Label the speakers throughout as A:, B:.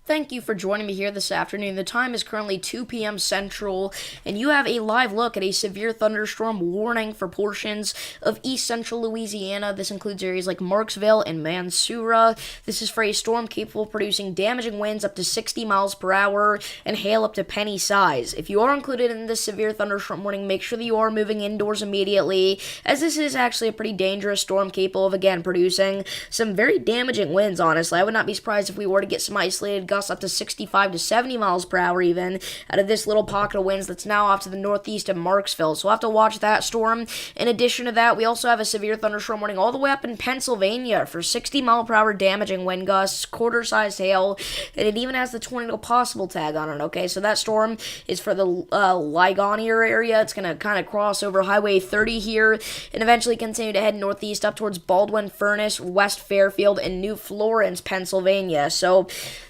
A: Thank you for joining me here this afternoon. The time is currently 2 p.m. Central, and you have a live look at a severe thunderstorm warning for portions of east central Louisiana. This includes areas like Marksville and Mansoura. This is for a storm capable of producing damaging winds up to 60 miles per hour and hail up to penny size. If you are included in this severe thunderstorm warning, make sure that you are moving indoors immediately, as this is actually a pretty dangerous storm capable of, again, producing some very damaging winds, honestly. I would not be surprised if we were to get some isolated gusts up to 65 to 70 miles per hour even out of this little pocket of winds that's now off to the northeast of Marksville. So we'll have to watch that storm. In addition to that, we also have a severe thunderstorm warning all the way up in Pennsylvania for 60 mile per hour damaging wind gusts, quarter-sized hail, and it even has the tornado possible tag on it, okay? So that storm is for the Ligonier area. It's going to kind of cross over Highway 30 here and eventually continue to head northeast up towards Baldwin, Furnace, West Fairfield, and New Florence, Pennsylvania. So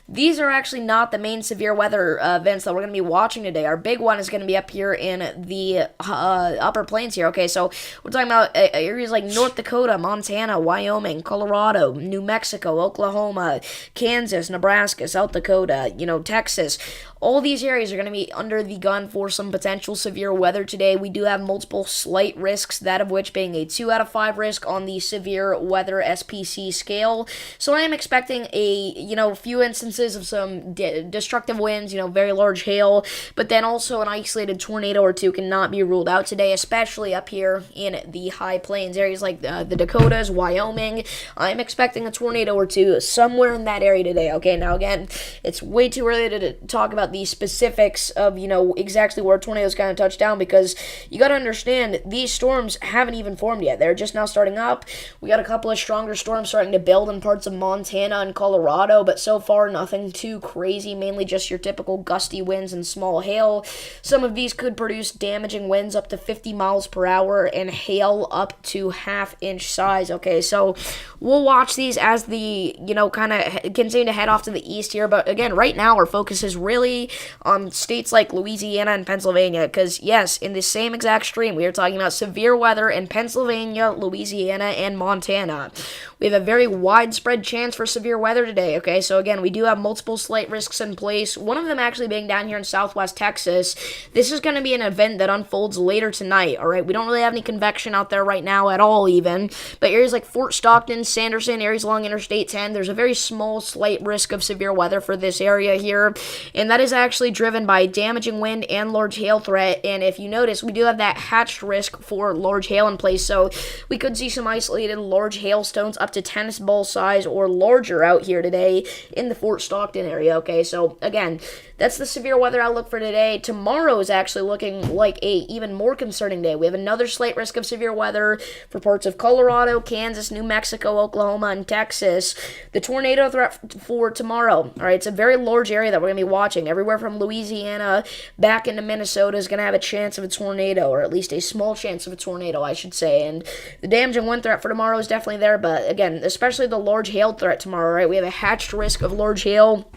A: these are actually not the main severe weather events that we're going to be watching today. Our big one is going to be up here in the upper plains here. Okay, so we're talking about areas like North Dakota, Montana, Wyoming, Colorado, New Mexico, Oklahoma, Kansas, Nebraska, South Dakota, Texas. All these areas are going to be under the gun for some potential severe weather today. We do have multiple slight risks, that of which being a 2 out of 5 risk on the severe weather SPC scale. So I am expecting a, few instances of some destructive winds, very large hail, but then also an isolated tornado or two cannot be ruled out today, especially up here in the high plains areas like the Dakotas, Wyoming. I'm expecting a tornado or two somewhere in that area today. Okay, now again, it's way too early to talk about the specifics of, exactly where tornadoes kind of touch down, because you got to understand these storms haven't even formed yet. They're just now starting up. We got a couple of stronger storms starting to build in parts of Montana and Colorado, but so far nothing too crazy, mainly just your typical gusty winds and small hail. Some of these could produce damaging winds up to 50 miles per hour and hail up to half-inch size. Okay, so we'll watch these as the, kind of continue to head off to the east here, but again, right now our focus is really on states like Louisiana and Pennsylvania, because yes, in the same exact stream, we are talking about severe weather in Pennsylvania, Louisiana, and Montana. We have a very widespread chance for severe weather today, okay? So again, we do have multiple slight risks in place, one of them actually being down here in southwest Texas. This is going to be an event that unfolds later tonight, all right? We don't really have any convection out there right now at all even, but areas like Fort Stockton, Sanderson, areas along Interstate 10, there's a very small slight risk of severe weather for this area here, and that is actually driven by damaging wind and large hail threat. And if you notice, we do have that hatched risk for large hail in place, so we could see some isolated large hailstones up to tennis ball size or larger out here today in the Fort Stockton area. Okay, so again, that's the severe weather outlook for today. Tomorrow is actually looking like a even more concerning day. We have another slight risk of severe weather for parts of Colorado, Kansas, New Mexico, Oklahoma, and Texas. The tornado threat for tomorrow, all right, it's a very large area that we're going to be watching. Everywhere from Louisiana back into Minnesota is going to have a chance of a tornado, or at least a small chance of a tornado, I should say. And the damaging wind threat for tomorrow is definitely there, but again, especially the large hail threat tomorrow, right? We have a hatched risk of large hail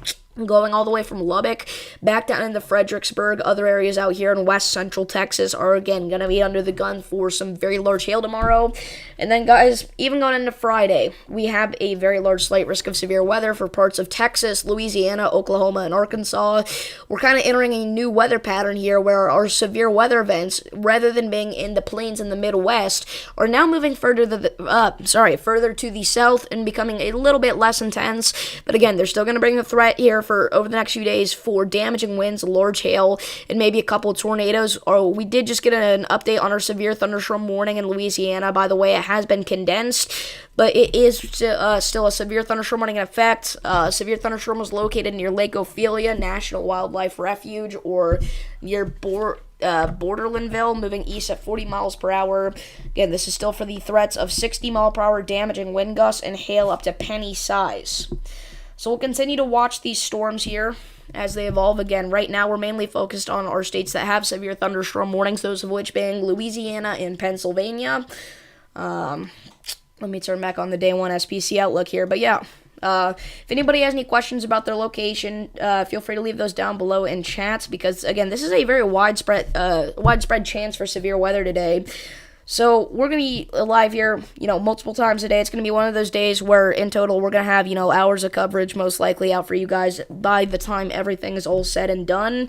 A: going all the way from Lubbock back down into Fredericksburg. Other areas out here in west central Texas are again going to be under the gun for some very large hail tomorrow. And then guys, even going into Friday, we have a very large slight risk of severe weather for parts of Texas, Louisiana, Oklahoma, and Arkansas. We're kind of entering a new weather pattern here where our severe weather events, rather than being in the plains in the Midwest, are now moving further to the south and becoming a little bit less intense. But again, they're still going to bring the threat here for over the next few days for damaging winds, large hail, and maybe a couple of tornadoes. Or we did just get an update on our severe thunderstorm warning in Louisiana. By the way, it has been condensed, but it is still a severe thunderstorm warning in effect. Severe thunderstorm was located near Lake Ophelia National Wildlife Refuge, or near Borderlandville, moving east at 40 miles per hour. Again, this is still for the threats of 60 mile per hour damaging wind gusts and hail up to penny size. So we'll continue to watch these storms here as they evolve. Again, right now we're mainly focused on our states that have severe thunderstorm warnings, those of which being Louisiana and Pennsylvania. Let me turn back on the day one SPC outlook here. But yeah, if anybody has any questions about their location, feel free to leave those down below in chats, because again, this is a very widespread chance for severe weather today. So we're going to be live here, multiple times a day. It's going to be one of those days where in total we're going to have, hours of coverage most likely out for you guys by the time everything is all said and done.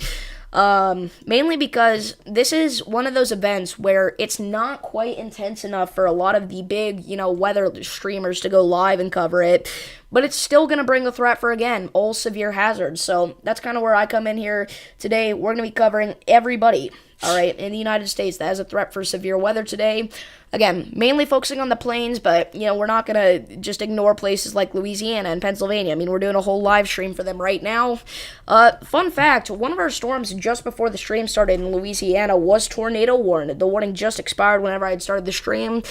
A: Mainly because this is one of those events where it's not quite intense enough for a lot of the big, weather streamers to go live and cover it, but it's still going to bring a threat for, again, all severe hazards. So that's kind of where I come in here today. We're going to be covering everybody, all right, in the United States that has a threat for severe weather today. Again, mainly focusing on the plains, but, we're not going to just ignore places like Louisiana and Pennsylvania. I mean, we're doing a whole live stream for them right now. Fun fact, one of our storms just before the stream started in Louisiana was tornado warned. The warning just expired whenever I had started the stream.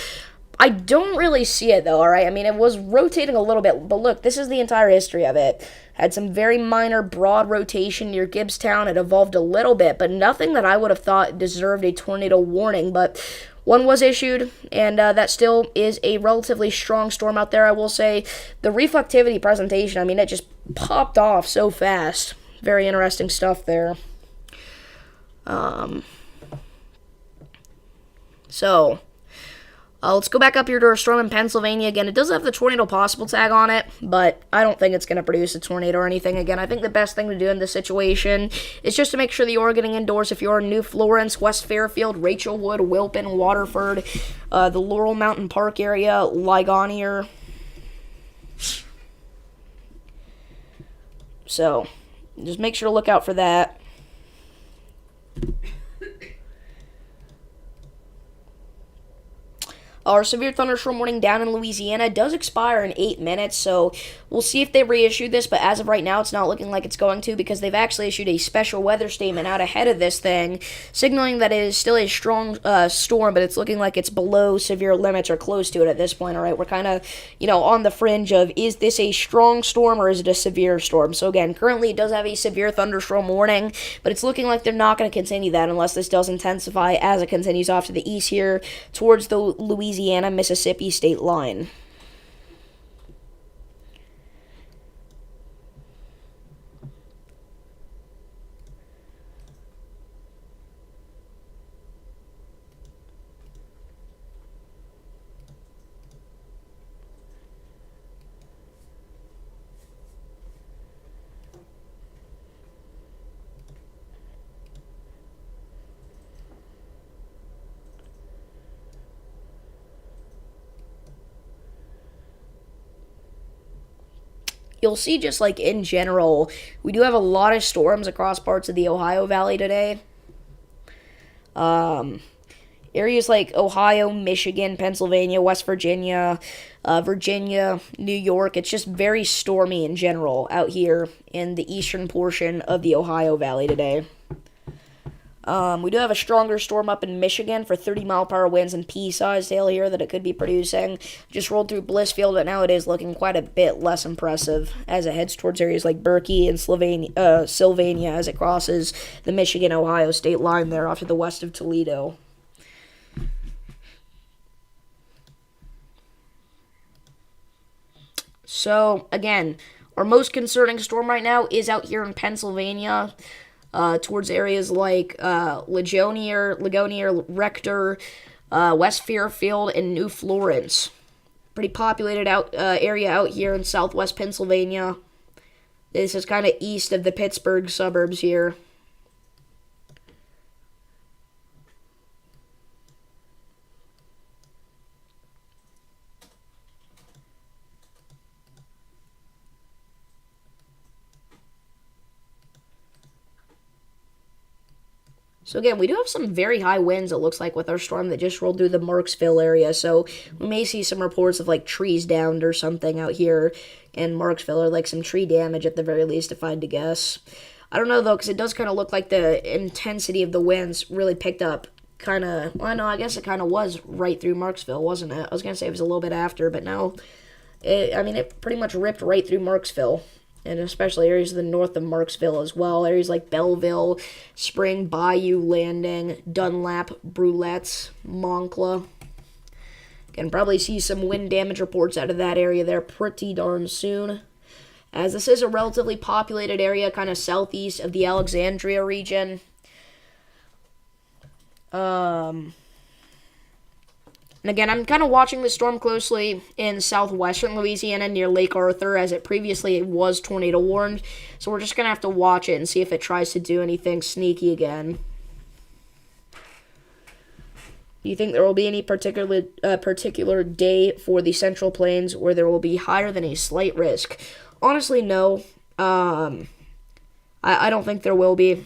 A: I don't really see it, though, alright? I mean, it was rotating a little bit, but look, this is the entire history of it. Had some very minor, broad rotation near Gibbstown. It evolved a little bit, but nothing that I would have thought deserved a tornado warning, but one was issued, and that still is a relatively strong storm out there, I will say. The reflectivity presentation, I mean, it just popped off so fast. Very interesting stuff there. Let's go back up here to our storm in Pennsylvania. Again, it does have the tornado possible tag on it, but I don't think it's going to produce a tornado or anything. Again, I think the best thing to do in this situation is just to make sure that you are getting indoors. If you're in New Florence, West Fairfield, Rachelwood, Wilpon, Waterford, the Laurel Mountain Park area, Ligonier. So, just make sure to look out for that. Our severe thunderstorm warning down in Louisiana does expire in 8 minutes, so we'll see if they reissue this, but as of right now, it's not looking like it's going to, because they've actually issued a special weather statement out ahead of this thing, signaling that it is still a strong storm, but it's looking like it's below severe limits or close to it at this point, alright? We're kind of, on the fringe of, is this a strong storm or is it a severe storm? So again, currently it does have a severe thunderstorm warning, but it's looking like they're not going to continue that unless this does intensify as it continues off to the east here towards the Louisiana-Mississippi state line. You'll see just like in general, we do have a lot of storms across parts of the Ohio Valley today. Areas like Ohio, Michigan, Pennsylvania, West Virginia, Virginia, New York. It's just very stormy in general out here in the eastern portion of the Ohio Valley today. We do have a stronger storm up in Michigan for 30-mile-per-hour winds and pea-sized hail here that it could be producing. Just rolled through Blissfield, but now it is looking quite a bit less impressive as it heads towards areas like Berkey and Sylvania as it crosses the Michigan-Ohio state line there off to the west of Toledo. So, again, our most concerning storm right now is out here in Pennsylvania. Towards areas like Ligonier, Rector, West Fairfield, and New Florence. Pretty populated area out here in southwest Pennsylvania. This is kind of east of the Pittsburgh suburbs here. So again, we do have some very high winds, it looks like, with our storm that just rolled through the Marksville area. So we may see some reports of, like, trees downed or something out here in Marksville, or, like, some tree damage at the very least, if I had to guess. I don't know, though, because it does kind of look like the intensity of the winds really picked up kind of... Well, no, I guess it kind of was right through Marksville, wasn't it? I was going to say it was a little bit after, but no. It pretty much ripped right through Marksville. And especially areas to the north of Marksville as well. Areas like Belleville, Spring, Bayou, Landing, Dunlap, Brulettes, Moncla. Can probably see some wind damage reports out of that area there pretty darn soon. As this is a relatively populated area, kind of southeast of the Alexandria region. And again, I'm kind of watching the storm closely in southwestern Louisiana near Lake Arthur, as it previously was tornado warned. So we're just going to have to watch it and see if it tries to do anything sneaky again. Do you think there will be any particular day for the Central Plains where there will be higher than a slight risk? Honestly, no. I don't think there will be.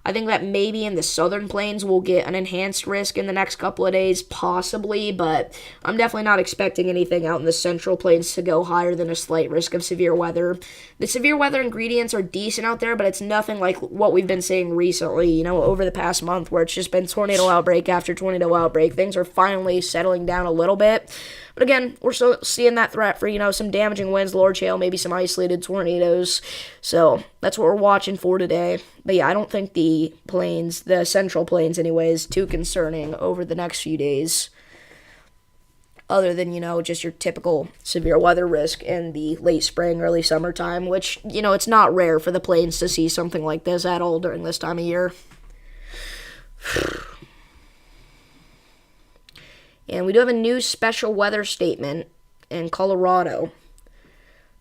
A: I think that maybe in the Southern Plains we'll get an enhanced risk in the next couple of days, possibly, but I'm definitely not expecting anything out in the Central Plains to go higher than a slight risk of severe weather. The severe weather ingredients are decent out there, but it's nothing like what we've been seeing recently, over the past month, where it's just been tornado outbreak after tornado outbreak. Things are finally settling down a little bit. But again, we're still seeing that threat for, some damaging winds, large hail, maybe some isolated tornadoes. So that's what we're watching for today. But yeah, I don't think the Central Plains anyway, is too concerning over the next few days. Other than, just your typical severe weather risk in the late spring, early summertime, which, it's not rare for the plains to see something like this at all during this time of year. And we do have a new special weather statement in Colorado.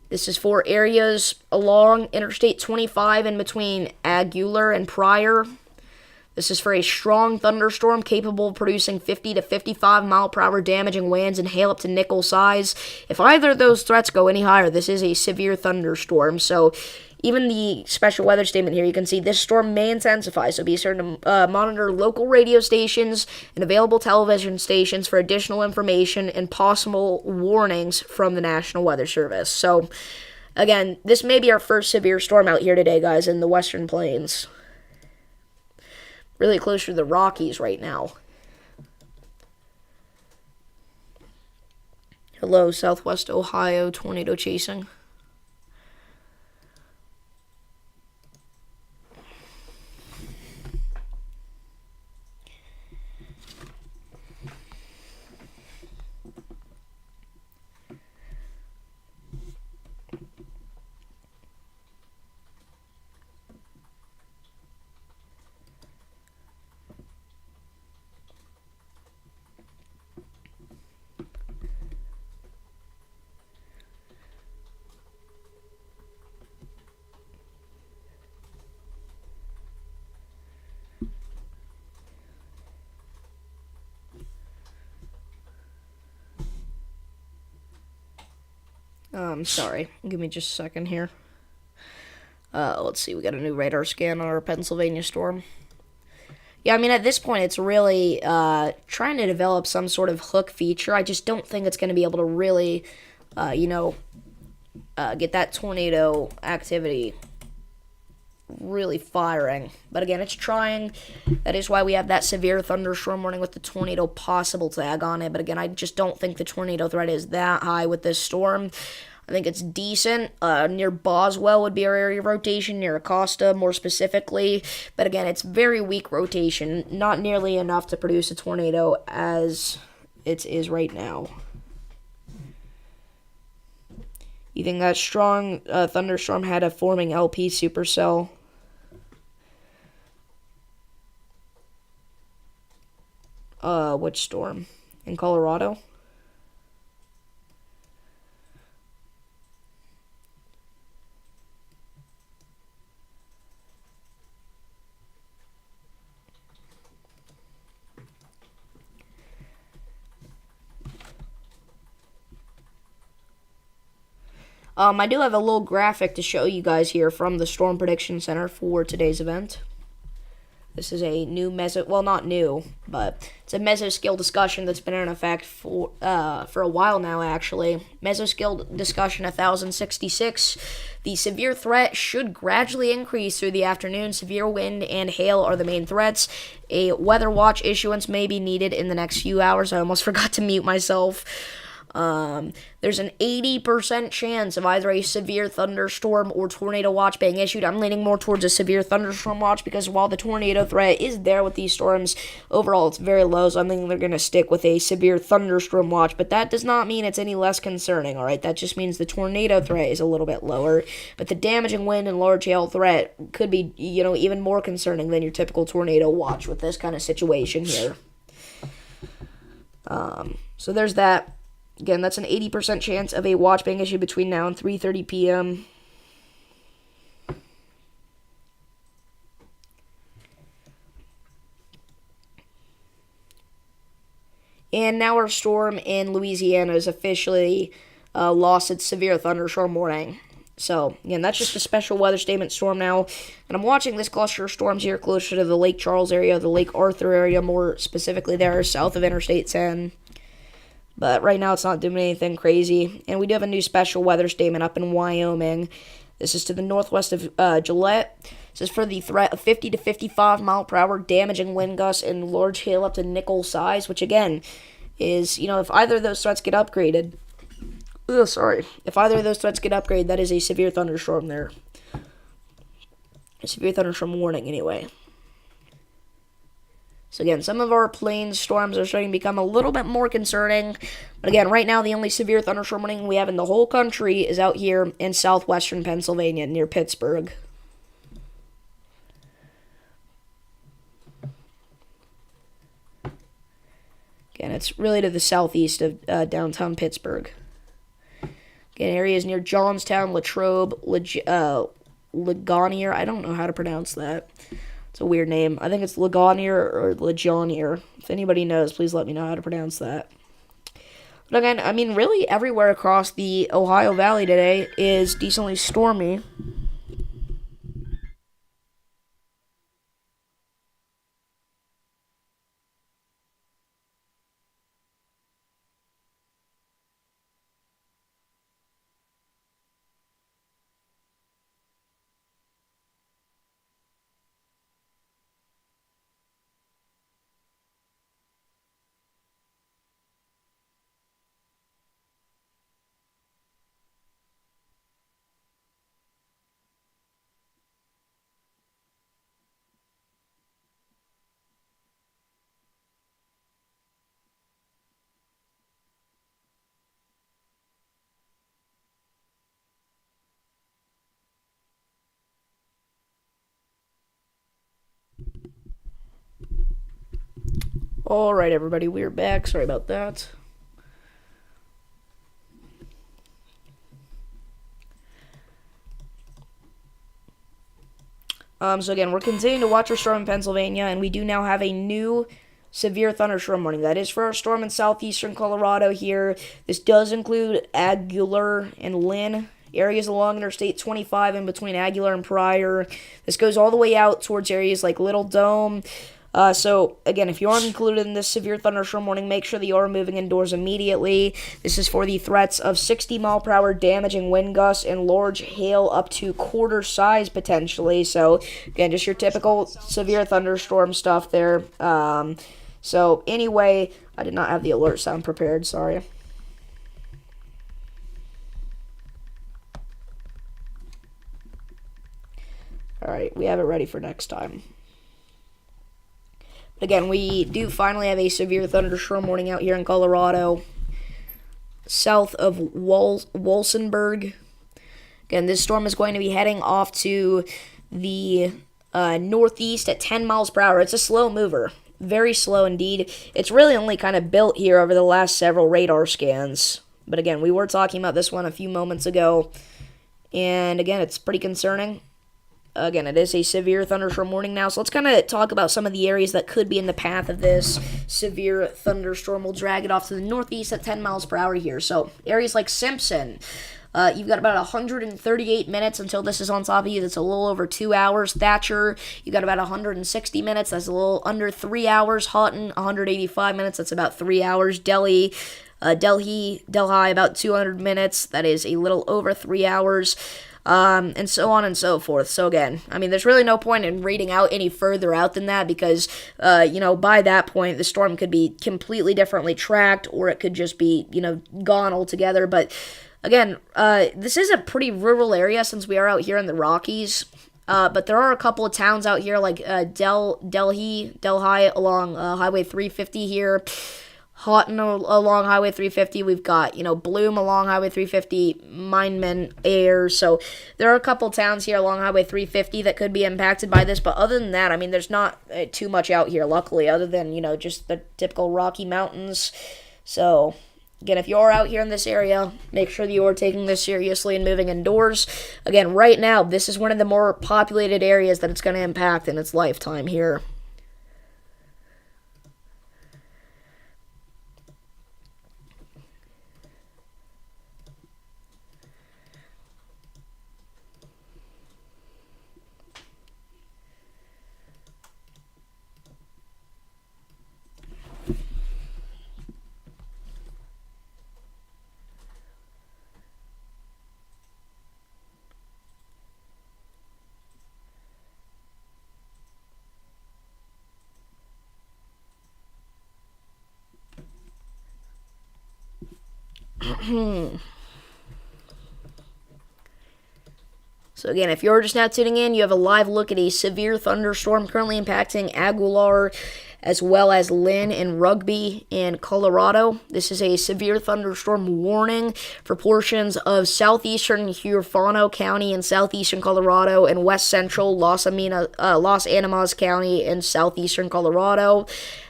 A: This is for areas along Interstate 25 in between Aguilar and Pryor. This is for a strong thunderstorm capable of producing 50 to 55 mile per hour damaging winds and hail up to nickel size. If either of those threats go any higher, this is a severe thunderstorm. So even the special weather statement here, you can see this storm may intensify, so be certain to monitor local radio stations and available television stations for additional information and possible warnings from the National Weather Service. So, again, this may be our first severe storm out here today, guys, in the Western Plains. Really close to the Rockies right now. Hello, Southwest Ohio, tornado chasing. Sorry. Give me just a second here. Let's see. We got a new radar scan on our Pennsylvania storm. Yeah, I mean, at this point, it's really trying to develop some sort of hook feature. I just don't think it's going to be able to really, get that tornado activity really firing. But again, it's trying. That is why we have that severe thunderstorm warning with the tornado possible tag on it. But again, I just don't think the tornado threat is that high with this storm. I think it's decent. Near Boswell would be our area of rotation, near Acosta more specifically. But again, it's very weak rotation, not nearly enough to produce a tornado as it is right now. You think that strong thunderstorm had a forming LP supercell? Which storm? In Colorado? I do have a little graphic to show you guys here from the Storm Prediction Center for today's event. This is a new not new, but it's a mesoscale discussion that's been in effect for a while now, actually. Mesoscale discussion 1066. The severe threat should gradually increase through the afternoon. Severe wind and hail are the main threats. A weather watch issuance may be needed in the next few hours. I almost forgot to mute myself. There's an 80% chance of either a severe thunderstorm or tornado watch being issued. I'm leaning more towards a severe thunderstorm watch because while the tornado threat is there with these storms, overall it's very low, so I'm thinking they're going to stick with a severe thunderstorm watch, but that does not mean it's any less concerning, alright? That just means the tornado threat is a little bit lower, but the damaging wind and large hail threat could be, even more concerning than your typical tornado watch with this kind of situation here. So there's that. Again, that's an 80% chance of a watch being issued between now and 3:30 p.m. And now our storm in Louisiana is officially lost its severe thunderstorm warning. So, again, that's just a special weather statement storm now. And I'm watching this cluster of storms here closer to the Lake Charles area, the Lake Arthur area, more specifically there, south of Interstate 10. But right now it's not doing anything crazy. And we do have a new special weather statement up in Wyoming. This is to the northwest of Gillette. This is for the threat of 50 to 55 mile per hour damaging wind gusts and large hail up to nickel size, which again is, if either of those threats get upgraded, if either of those threats get upgraded, that is a severe thunderstorm there. A severe thunderstorm warning, anyway. So again, some of our plains storms are starting to become a little bit more concerning. But again, right now, the only severe thunderstorm warning we have in the whole country is out here in southwestern Pennsylvania, near Pittsburgh. Again, it's really to the southeast of downtown Pittsburgh. Again, areas near Johnstown, Latrobe, Ligonier. I don't know how to pronounce that. It's a weird name. I think it's Ligonier or Legionnier. If anybody knows, please let me know how to pronounce that. But again, I mean, really everywhere across the Ohio Valley today is decently stormy. Alright, everybody, we're back. Sorry about that. So again, we're continuing to watch our storm in Pennsylvania, and we do now have a new severe thunderstorm warning. That is for our storm in southeastern Colorado here. This does include Aguilar and Lynn, areas along Interstate 25 in between Aguilar and Pryor. This goes all the way out towards areas like Little Dome. So, again, if you aren't included in this severe thunderstorm warning, make sure that you are moving indoors immediately. This is for the threats of 60 mile per hour damaging wind gusts and large hail up to quarter size potentially. So, again, just your typical severe thunderstorm stuff there. So, anyway, I did not have the alert sound prepared, sorry. Alright, we have it ready for next time. Again, we do finally have a severe thunderstorm warning out here in Colorado, south of Walsenburg. Again, this storm is going to be heading off to the northeast at 10 miles per hour. It's a slow mover, very slow indeed. It's really only kind of built here over the last several radar scans. But again, we were talking about this one a few moments ago, and again, it's pretty concerning. Again, it is a severe thunderstorm warning now, so let's kind of talk about some of the areas that could be in the path of this severe thunderstorm. We'll drag it off to the northeast at 10 miles per hour here. So, areas like Simpson, you've got about 138 minutes until this is on top of you. That's a little over 2 hours. Thatcher, you've got about 160 minutes. That's a little under 3 hours. Houghton, 185 minutes. That's about 3 hours. Delhi, about 200 minutes. That is a little over 3 hours. And so on and so forth. So again, I mean, there's really no point in reading out any further out than that because, by that point, the storm could be completely differently tracked or it could just be, gone altogether. But again, this is a pretty rural area since we are out here in the Rockies. But there are a couple of towns out here like Delhi along Highway 350 here. Houghton along Highway 350. We've got, Bloom along Highway 350, Meinman, Ayers. So there are a couple towns here along Highway 350 that could be impacted by this. But other than that, I mean, there's not too much out here, luckily, other than, just the typical Rocky Mountains. So, again, if you're out here in this area, make sure that you are taking this seriously and moving indoors. Again, right now, this is one of the more populated areas that it's going to impact in its lifetime here. So again, if you're just now tuning in, you have a live look at a severe thunderstorm currently impacting Aguilar as well as Lynn and Rugby in Colorado. This is a severe thunderstorm warning for portions of southeastern Huerfano County in southeastern Colorado and west central Los Animas County in southeastern Colorado.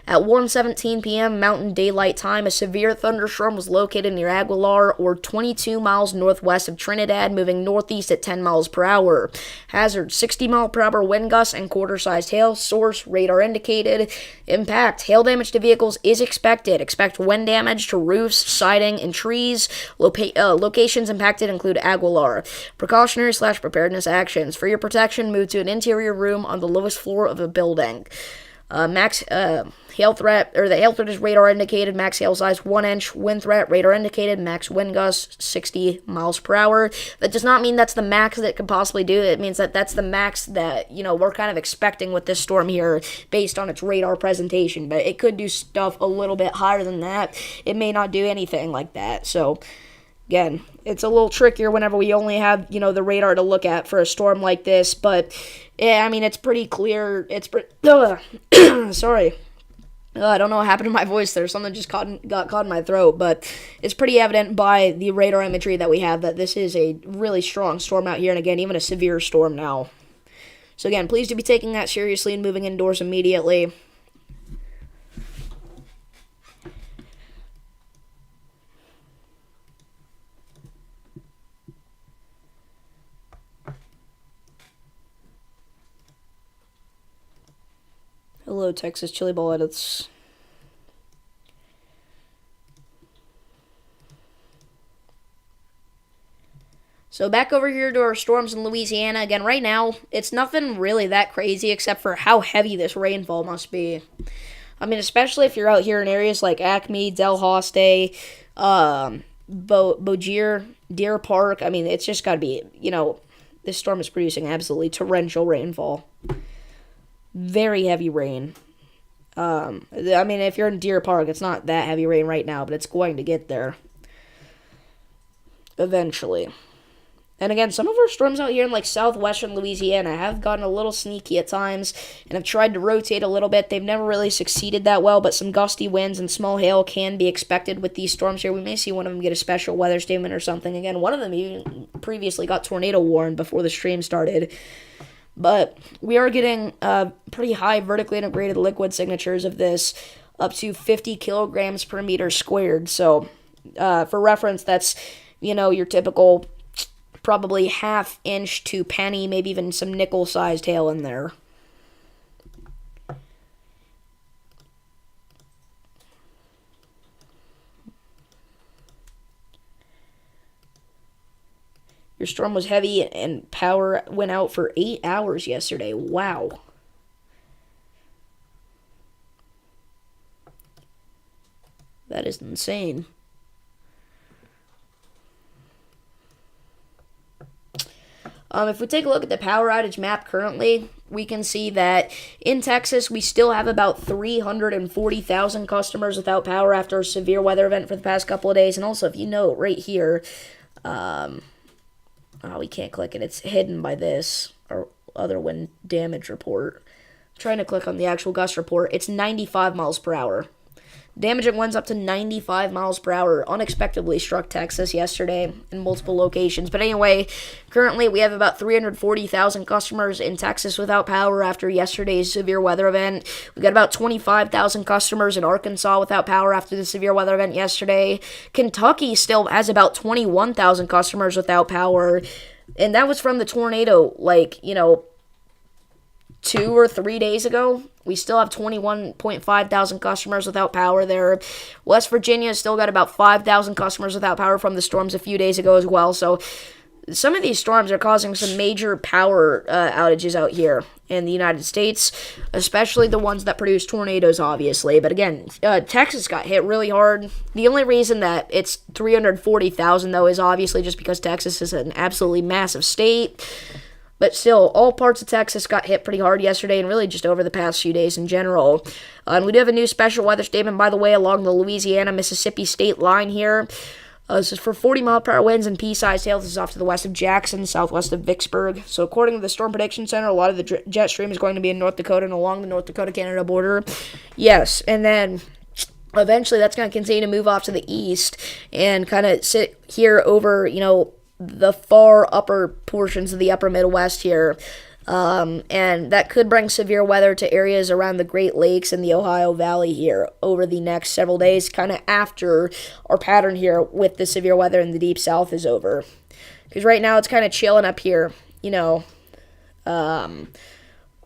A: At 1:17 p.m. Mountain Daylight Time, a severe thunderstorm was located near Aguilar, or 22 miles northwest of Trinidad, moving northeast at 10 miles per hour. Hazard, 60 mile per hour wind gusts and quarter-sized hail. Source, radar indicated. Impact, hail damage to vehicles is expected. Expect wind damage to roofs, siding, and trees. Locations impacted include Aguilar. Precautionary/preparedness actions. For your protection, move to an interior room on the lowest floor of a building. Max hail threat, or the hail threat is radar indicated, max hail size 1 inch, wind threat, radar indicated, max wind gust 60 miles per hour. That does not mean that's the max that it could possibly do. It means that that's the max that, we're kind of expecting with this storm here based on its radar presentation, but it could do stuff a little bit higher than that. It may not do anything like that, so again, it's a little trickier whenever we only have, the radar to look at for a storm like this, but yeah, I mean, it's pretty clear. Sorry. I don't know what happened to my voice there. Something just got caught in my throat, but it's pretty evident by the radar imagery that we have that this is a really strong storm out here, and again, even a severe storm now. So again, please do be taking that seriously and moving indoors immediately. Hello, Texas Chili Ball Edits. So back over here to our storms in Louisiana. Again, right now, it's nothing really that crazy except for how heavy this rainfall must be. I mean, especially if you're out here in areas like Acme, Del Hoste, Bossier, Deer Park. I mean, it's just got to be, this storm is producing absolutely torrential rainfall. Very heavy rain. I mean, if you're in Deer Park, it's not that heavy rain right now, but it's going to get there eventually. And again, some of our storms out here in like southwestern Louisiana have gotten a little sneaky at times and have tried to rotate a little bit. They've never really succeeded that well, but some gusty winds and small hail can be expected with these storms here. We may see one of them get a special weather statement or something. Again, one of them even previously got tornado warned before the stream started. But we are getting pretty high vertically integrated liquid signatures of this, up to 50 kilograms per meter squared. So, for reference, that's, your typical probably half-inch to penny, maybe even some nickel-sized hail in there. Your storm was heavy and power went out for 8 hours yesterday. Wow. That is insane. If we take a look at the power outage map currently, we can see that in Texas, we still have about 340,000 customers without power after a severe weather event for the past couple of days. And also, if you note right here, we can't click it. It's hidden by this, or other wind damage report. I'm trying to click on the actual gust report. It's 95 miles per hour. Damaging winds up to 95 miles per hour unexpectedly struck Texas yesterday in multiple locations. But anyway, currently we have about 340,000 customers in Texas without power after yesterday's severe weather event. We got about 25,000 customers in Arkansas without power after the severe weather event yesterday. Kentucky still has about 21,000 customers without power. And that was from the tornado, 2 or 3 days ago. We still have 21.5 thousand customers without power there. West Virginia still got about 5,000 customers without power from the storms a few days ago as well. So some of these storms are causing some major power outages out here in the United States, especially the ones that produce tornadoes, obviously. But again, Texas got hit really hard. The only reason that it's 340,000, though, is obviously just because Texas is an absolutely massive state. But still, all parts of Texas got hit pretty hard yesterday and really just over the past few days in general. And we do have a new special weather statement, by the way, along the Louisiana-Mississippi state line here. This is for 40-mile-per-hour winds and pea-sized hail. This is off to the west of Jackson, southwest of Vicksburg. So according to the Storm Prediction Center, a lot of the jet stream is going to be in North Dakota and along the North Dakota-Canada border. Yes, and then eventually that's going to continue to move off to the east and kind of sit here over, the far upper portions of the upper Midwest here. And that could bring severe weather to areas around the Great Lakes and the Ohio Valley here over the next several days, kind of after our pattern here with the severe weather in the Deep South is over. Because right now it's kind of chilling up here, in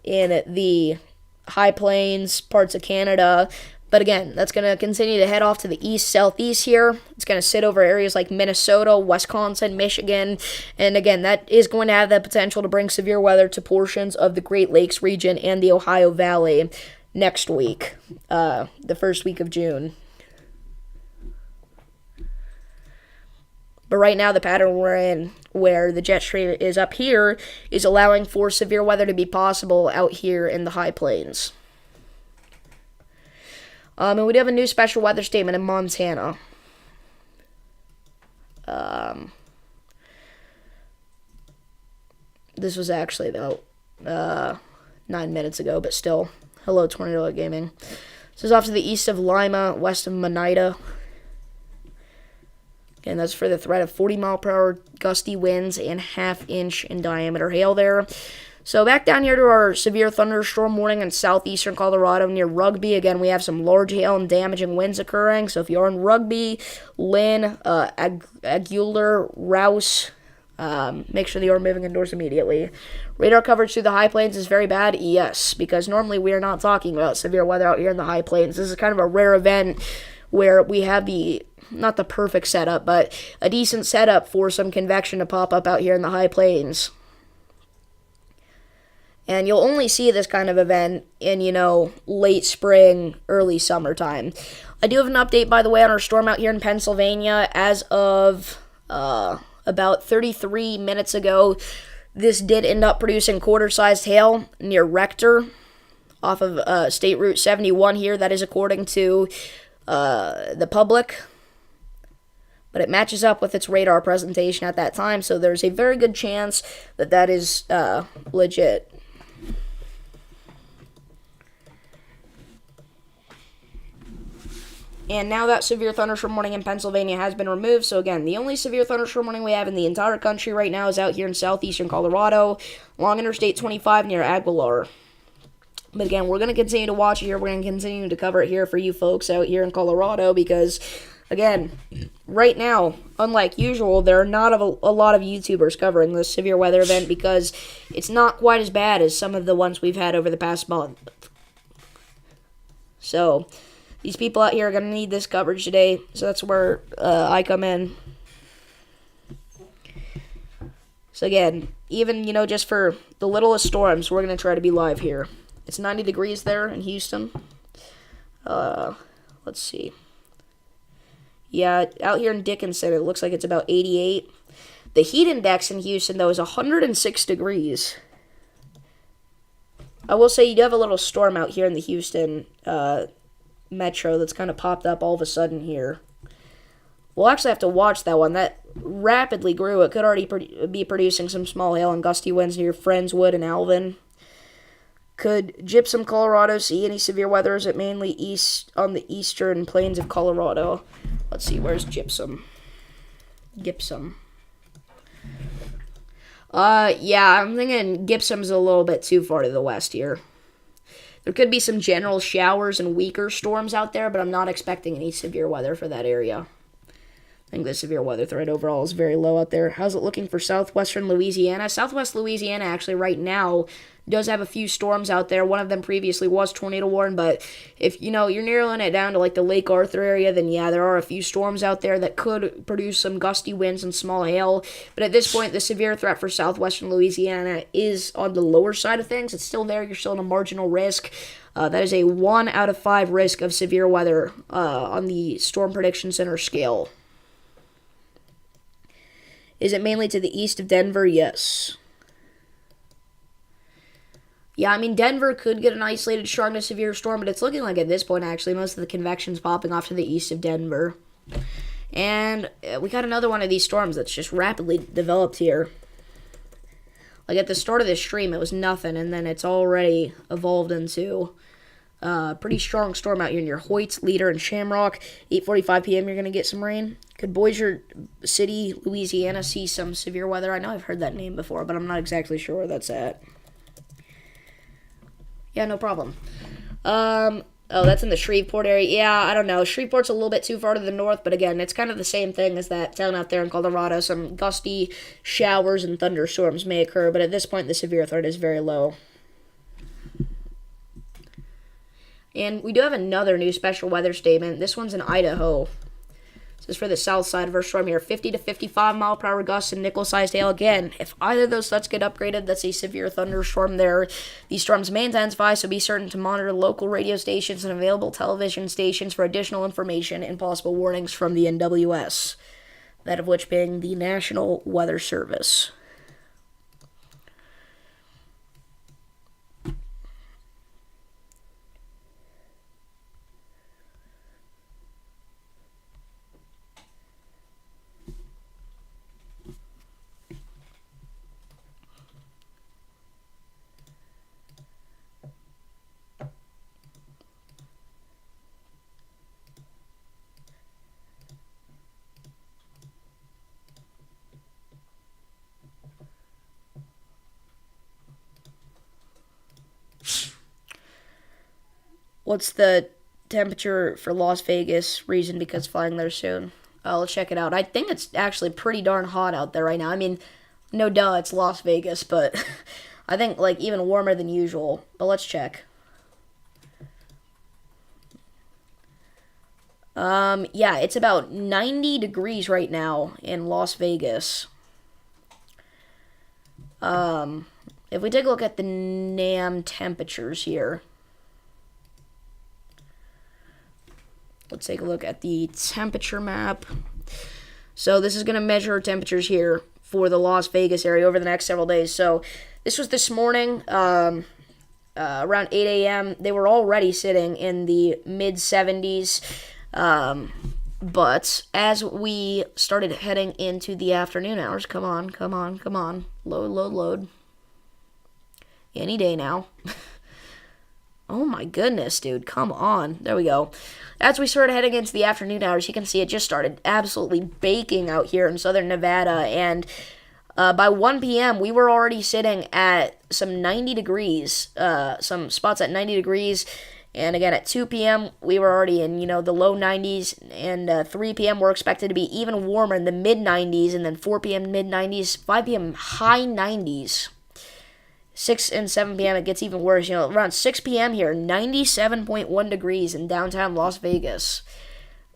A: the high plains, parts of Canada. But again, that's going to continue to head off to the east-southeast here. It's going to sit over areas like Minnesota, Wisconsin, Michigan. And again, that is going to have the potential to bring severe weather to portions of the Great Lakes region and the Ohio Valley next week, the first week of June. But right now, the pattern we're in, where the jet stream is up here, is allowing for severe weather to be possible out here in the high plains. And we do have a new special weather statement in Montana. This was actually about 9 minutes ago, but still. Hello, Tornado Gaming. This is off to the east of Lima, west of Monida. Again, that's for the threat of 40-mile-per-hour gusty winds and half-inch in diameter hail there. So back down here to our severe thunderstorm warning in southeastern Colorado near Rugby. Again, we have some large hail and damaging winds occurring. So if you're in Rugby, Lynn, Aguilar, Rouse, make sure that you're moving indoors immediately. Radar coverage through the high plains is very bad. Yes, because normally we are not talking about severe weather out here in the high plains. This is kind of a rare event where we have not the perfect setup, but a decent setup for some convection to pop up out here in the high plains. And you'll only see this kind of event in, late spring, early summertime. I do have an update, by the way, on our storm out here in Pennsylvania. As of about 33 minutes ago, this did end up producing quarter-sized hail near Rector off of State Route 71 here. That is according to the public. But it matches up with its radar presentation at that time, so there's a very good chance that that is legit. And now that severe thunderstorm warning in Pennsylvania has been removed. So again, the only severe thunderstorm warning we have in the entire country right now is out here in southeastern Colorado, along Interstate 25 near Aguilar. But again, we're going to continue to watch it here. We're going to continue to cover it here for you folks out here in Colorado because, again, right now, unlike usual, there are not a lot of YouTubers covering this severe weather event because it's not quite as bad as some of the ones we've had over the past month. So these people out here are going to need this coverage today, so that's where I come in. So again, even, just for the littlest storms, we're going to try to be live here. It's 90 degrees there in Houston. Let's see. Yeah, out here in Dickinson, it looks like it's about 88. The heat index in Houston, though, is 106 degrees. I will say you do have a little storm out here in the Houston metro that's kind of popped up all of a sudden here. We'll actually have to watch that one. That rapidly grew. It could already be producing some small hail and gusty winds near Friendswood and Alvin. Could Gypsum, Colorado see any severe weather? Or is it mainly east on the eastern plains of Colorado? Let's see, where's Gypsum? Gypsum. Yeah, I'm thinking Gypsum's a little bit too far to the west here. There could be some general showers and weaker storms out there, but I'm not expecting any severe weather for that area. I think the severe weather threat overall is very low out there. How's it looking for southwestern Louisiana? Southwest Louisiana, actually, right now, does have a few storms out there. One of them previously was tornado warned, but if, you're narrowing it down to, like, the Lake Arthur area, then, yeah, there are a few storms out there that could produce some gusty winds and small hail. But at this point, the severe threat for southwestern Louisiana is on the lower side of things. It's still there. You're still in a marginal risk. That is a 1 out of 5 risk of severe weather on the Storm Prediction Center scale. Is it mainly to the east of Denver? Yes. Yeah, I mean, Denver could get an isolated strong to severe storm, but it's looking like at this point, actually, most of the convection's popping off to the east of Denver. And we got another one of these storms that's just rapidly developed here. Like, at the start of this stream, it was nothing, and then it's already evolved into a pretty strong storm out here near Hoyt, Leader, and Shamrock. 8:45 p.m., you're going to get some rain. Could Bossier City, Louisiana, see some severe weather? I know I've heard that name before, but I'm not exactly sure where that's at. Yeah, no problem. Oh, that's in the Shreveport area. Yeah, I don't know. Shreveport's a little bit too far to the north, but again, it's kind of the same thing as that town out there in Colorado. Some gusty showers and thunderstorms may occur, but at this point, the severe threat is very low. And we do have another new special weather statement. This one's in Idaho. This is for the south side of our storm here. 50 to 55 mile per hour gusts and nickel-sized hail. Again, if either of those threats get upgraded, that's a severe thunderstorm there. These storms may intensify, so be certain to monitor local radio stations and available television stations for additional information and possible warnings from the NWS, that of which being the National Weather Service. What's the temperature for Las Vegas? Reason because flying there soon. Let's check it out. I think it's actually pretty darn hot out there right now. I mean, no duh, it's Las Vegas, but I think like even warmer than usual. But let's check. Yeah, it's about 90 degrees right now in Las Vegas. If we take a look at the NAM temperatures here. Let's take a look at the temperature map. So this is going to measure temperatures here for the Las Vegas area over the next several days. So this was this morning, around 8 a.m. They were already sitting in the mid-70s. But as we started heading into the afternoon hours, come on. Load. Any day now. Oh my goodness, dude. Come on. There we go. As we started heading into the afternoon hours, you can see it just started absolutely baking out here in southern Nevada. And by 1 p.m., we were already sitting at some 90 degrees, some spots at 90 degrees. And again, at 2 p.m., we were already in, the low 90s. And 3 p.m., we're expected to be even warmer in the mid-90s. And then 4 p.m., mid-90s. 5 p.m., high 90s. 6 and 7 p.m., it gets even worse. Around 6 p.m. here, 97.1 degrees in downtown Las Vegas.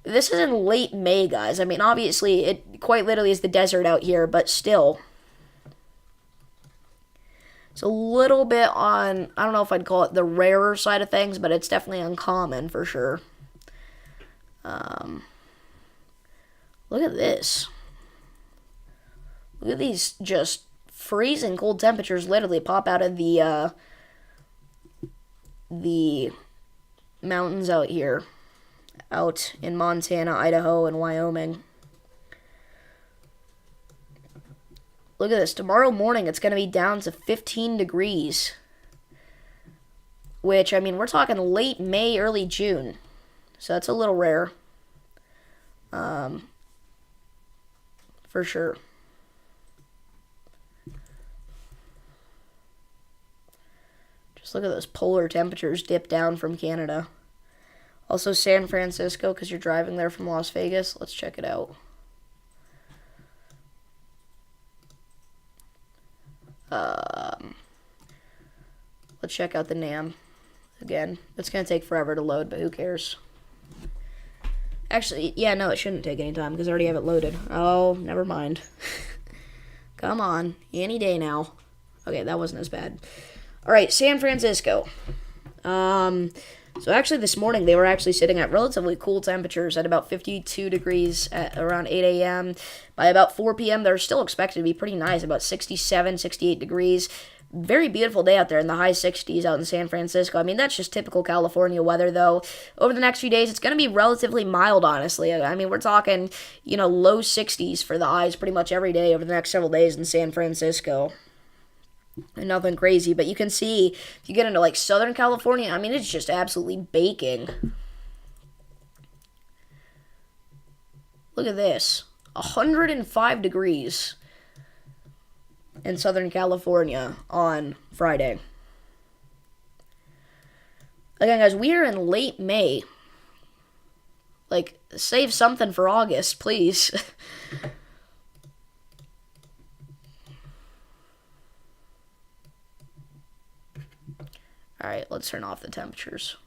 A: This is in late May, guys. I mean, obviously, it quite literally is the desert out here, but still. It's a little bit on, I don't know if I'd call it the rarer side of things, but it's definitely uncommon for sure. Look at this. Look at these just freezing cold temperatures literally pop out of the mountains out here, out in Montana, Idaho, and Wyoming. Look at this. Tomorrow morning, it's going to be down to 15 degrees. which, I mean, we're talking late May, early June. So that's a little rare. For sure. Just look at those polar temperatures dip down from Canada. Also San Francisco, because you're driving there from Las Vegas. Let's check it out. Let's check out the NAM. Again, it's going to take forever to load, but who cares? Actually, yeah, no, it shouldn't take any time, because I already have it loaded. Oh, never mind. Come on. Any day now. Okay, that wasn't as bad. Alright, San Francisco. So actually this morning they were actually sitting at relatively cool temperatures at about 52 degrees at around 8 a.m. By about 4 p.m. they're still expected to be pretty nice, about 67, 68 degrees. Very beautiful day out there in the high 60s out in San Francisco. I mean, that's just typical California weather, though. Over the next few days, it's going to be relatively mild, honestly. I mean, we're talking, low 60s for the highs pretty much every day over the next several days in San Francisco. And nothing crazy, but you can see, if you get into, like, Southern California, I mean, it's just absolutely baking. Look at this. 105 degrees in Southern California on Friday. Again, guys, we are in late May. Like, save something for August, please. Alright, let's turn off the temperatures.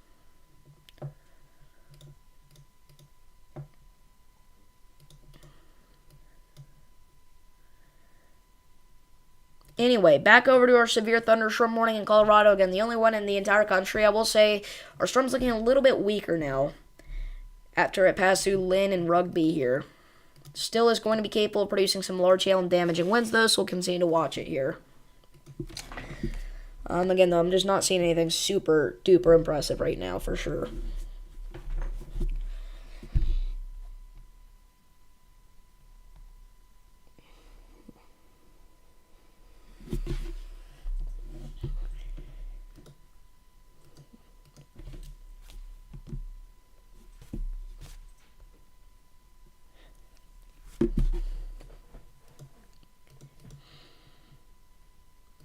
A: Anyway, back over to our severe thunderstorm warning in Colorado. Again, the only one in the entire country. I will say our storm's looking a little bit weaker now after it passed through Lynn and Rugby here. Still is going to be capable of producing some large hail and damaging winds, though, so we'll continue to watch it here. Again, though, I'm just not seeing anything super duper impressive right now, for sure.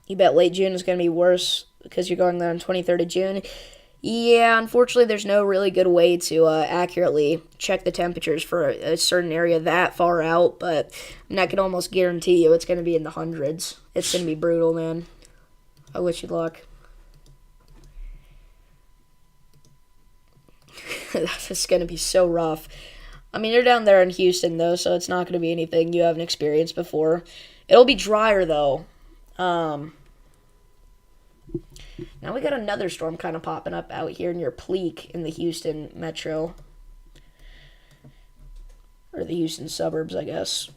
A: You bet late June is going to be worse because you're going there on 23rd of June. Yeah, unfortunately, there's no really good way to accurately check the temperatures for a certain area that far out, but I can almost guarantee you it's going to be in the hundreds. It's going to be brutal, man. I wish you luck. That's going to be so rough. I mean, you're down there in Houston, though, so it's not going to be anything you haven't experienced before. It'll be drier, though. Now we got another storm kind of popping up out here near Pleak in the Houston metro. Or the Houston suburbs, I guess.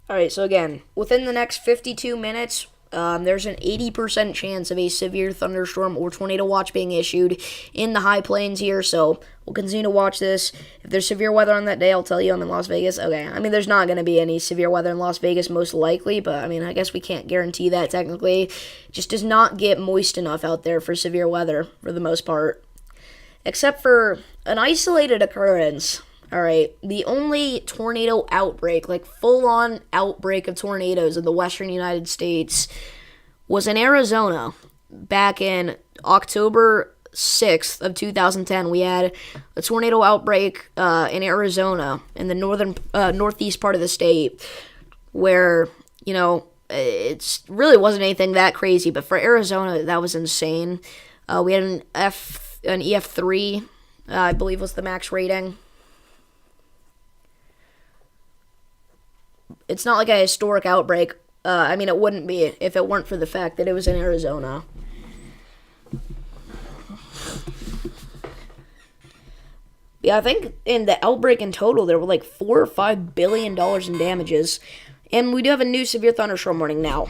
A: Alright, so again, within the next 52 minutes, there's an 80% chance of a severe thunderstorm or tornado watch being issued in the high plains here, so we'll continue to watch this. If there's severe weather on that day, I'll tell you I'm in Las Vegas. Okay, I mean, there's not going to be any severe weather in Las Vegas, most likely, but I mean, I guess we can't guarantee that technically. It just does not get moist enough out there for severe weather, for the most part. Except for an isolated occurrence. Alright, the only tornado outbreak, like full-on outbreak of tornadoes in the western United States, was in Arizona. Back in October 6th of 2010, we had a tornado outbreak in Arizona, in the northeast part of the state, where, it really wasn't anything that crazy, but for Arizona, that was insane. We had an EF3, I believe was the max rating. It's not like a historic outbreak. I mean, it wouldn't be if it weren't for the fact that it was in Arizona. Yeah, I think in the Outbreak in total, there were like $4 or $5 billion in damages. And we do have a new severe thunderstorm warning now.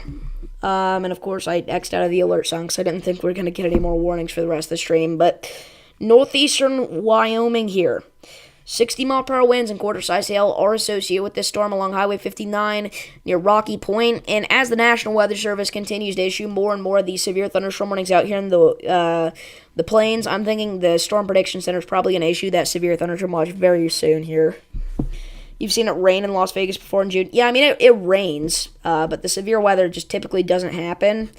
A: And of course, I X'd out of the alert sign because I didn't think we were going to get any more warnings for the rest of the stream. But northeastern Wyoming here. 60-mile-per-hour winds and quarter-sized hail are associated with this storm along Highway 59 near Rocky Point. And as the National Weather Service continues to issue more and more of these severe thunderstorm warnings out here in the plains, I'm thinking the Storm Prediction Center is probably going to issue that severe thunderstorm watch very soon here. You've seen it rain in Las Vegas before in June. Yeah, I mean, it rains, but the severe weather just typically doesn't happen.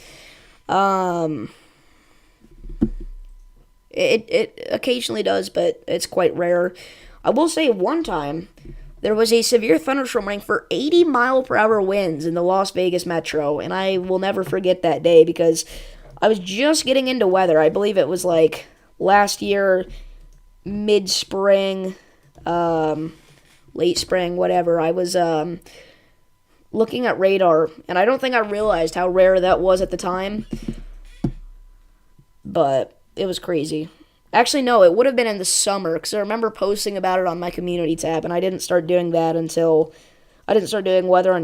A: It occasionally does, but it's quite rare. I will say one time, there was a severe thunderstorm warning for 80-mile-per-hour winds in the Las Vegas metro, and I will never forget that day because I was just getting into weather. I believe it was like last year, mid-spring, late spring, whatever. I was looking at radar, and I don't think I realized how rare that was at the time, but it was crazy. Actually, no, it would have been in the summer, because I remember posting about it on my community tab, and I didn't start doing weather on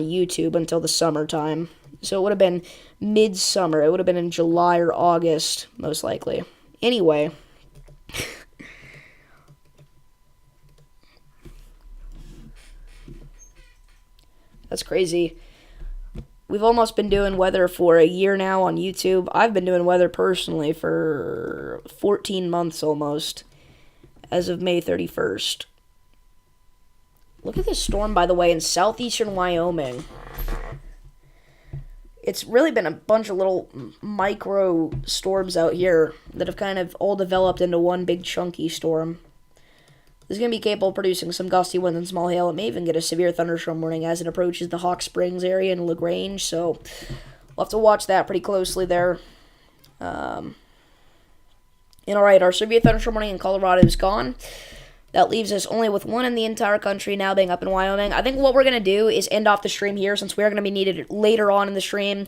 A: YouTube until the summertime. So it would have been midsummer. It would have been in July or August, most likely. Anyway. That's crazy. We've almost been doing weather for a year now on YouTube. I've been doing weather personally for 14 months almost, as of May 31st. Look at this storm, by the way, in southeastern Wyoming. It's really been a bunch of little micro storms out here that have kind of all developed into one big chunky storm. This is going to be capable of producing some gusty winds and small hail. It may even get a severe thunderstorm warning as it approaches the Hawk Springs area in LaGrange, so we'll have to watch that pretty closely there. And alright, our severe thunderstorm warning in Colorado is gone. That leaves us only with one in the entire country now being up in Wyoming. I think what we're going to do is end off the stream here since we are going to be needed later on in the stream.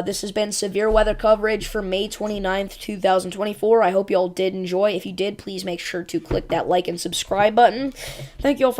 A: This has been severe weather coverage for May 29th, 2024. I hope you all did enjoy. If you did, please make sure to click that like and subscribe button. Thank you all for watching.